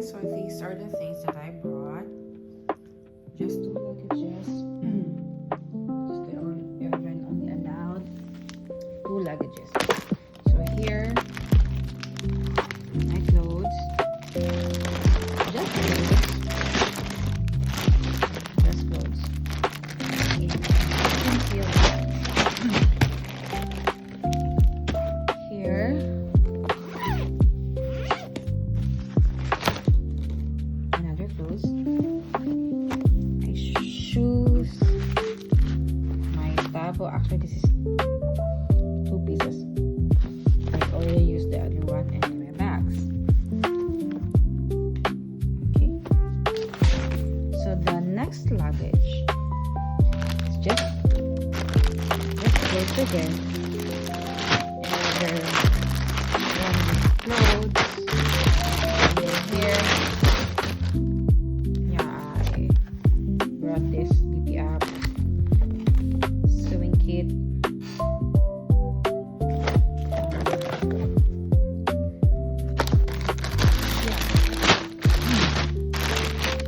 guys, so these are the things that I brought. Just two luggages. Just the everyone only allowed two luggages. So here, my clothes. Just clothes. Just clothes. You can feel here. My shoes, my tabo. Actually, this is two pieces. I already used the other one, and my bags. Okay. So the next luggage is just clothes again. Another one clothes. And here. This BB app, sewing kit,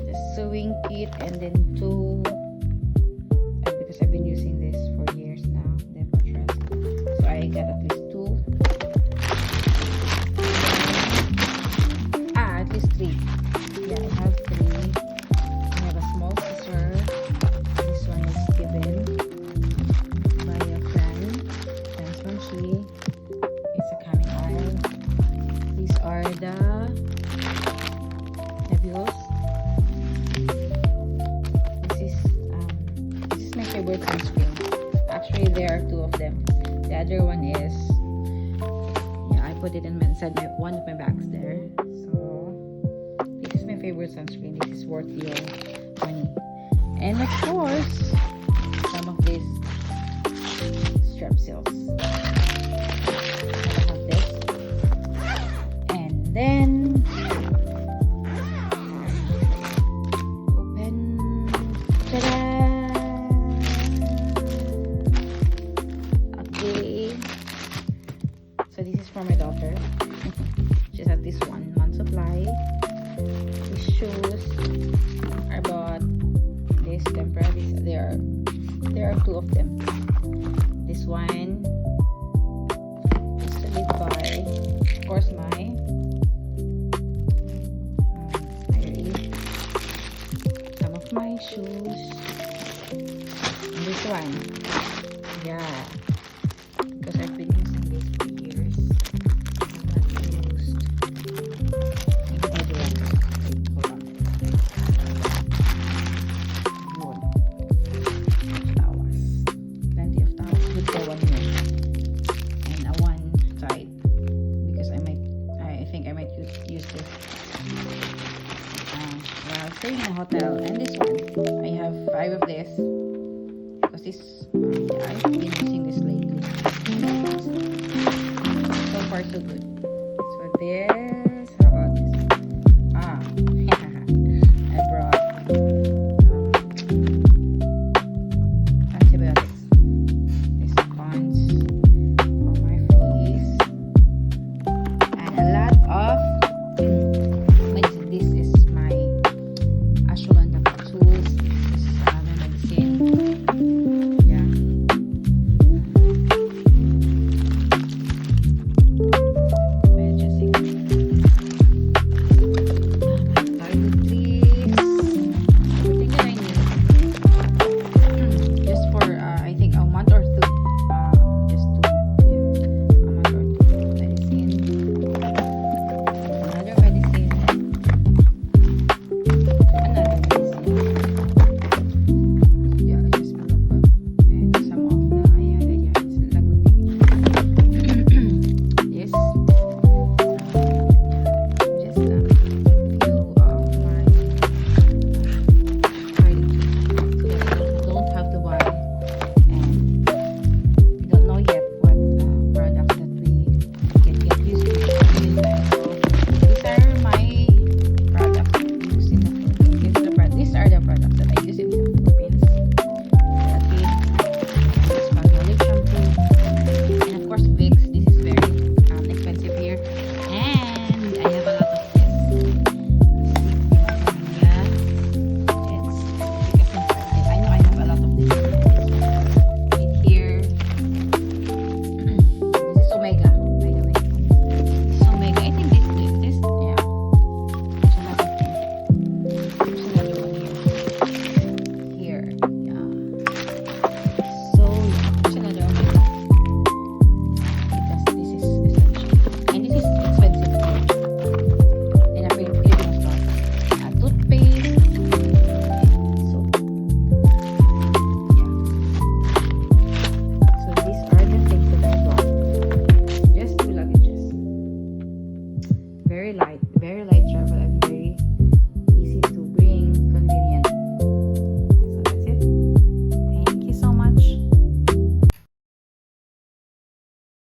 the sewing kit, and then two, because I've been using this for years now, the mattress, so I got at least two, at least three. Yeah, I have three. I have a small scissor. This one is given by a friend. Thanks from she. It's a coming oil. These are the nebules. This is my favorite sunscreen. Actually, there are two of them. The other one is, yeah, I put it inside one of my bags there. This is my favorite sunscreen. This is worth your money. And of course, some of these strap seals. I have this. And then open. Ta-da! Okay. So this is for my daughter. She's at this 1 month supply. These shoes I bought this temporary. There are two of them. This one is to live by, of course, my diary, some of my shoes, and this one, yeah, because I've been using this for years. I've not used. Use this while staying in a hotel. And this one, I have 5 of this because this yeah, I've been using this lately. So far so good. So there.